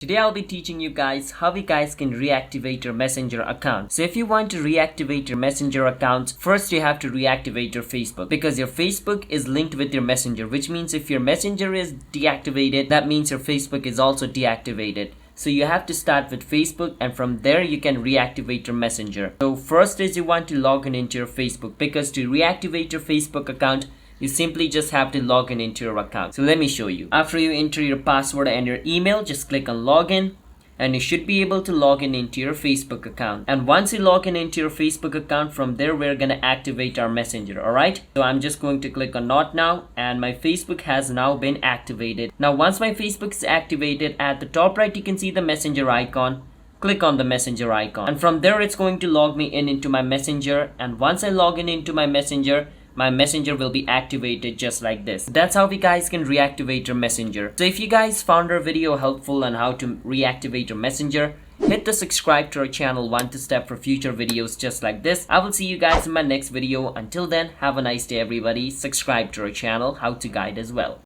Today I'll be teaching you guys how you guys can reactivate your Messenger account. So if you want to reactivate your Messenger account, first you have to reactivate your Facebook because your Facebook is linked with your Messenger, which means if your Messenger is deactivated, that means your Facebook is also deactivated. So you have to start with Facebook, and from there you can reactivate your Messenger. So first is you want to log in into your Facebook, because to reactivate your Facebook account, you simply just have to log in into your account. So let me show you. After you enter your password and your email, just click on login, and you should be able to log in into your Facebook account. And once you log in into your Facebook account, from there we're gonna activate our Messenger. Alright, so I'm just going to click on not now, and my Facebook has now been activated. Now once my Facebook is activated, at the top right you can see the Messenger icon. Click on the Messenger icon, and from there it's going to log me in into my Messenger. And once I log in into my Messenger will be activated just like this. That's how you guys can reactivate your Messenger. So if you guys found our video helpful on how to reactivate your Messenger, hit the subscribe to our channel 1 step for future videos just like this. I will see you guys in my next video. Until then, have a nice day everybody. Subscribe to our channel How to Guide as well.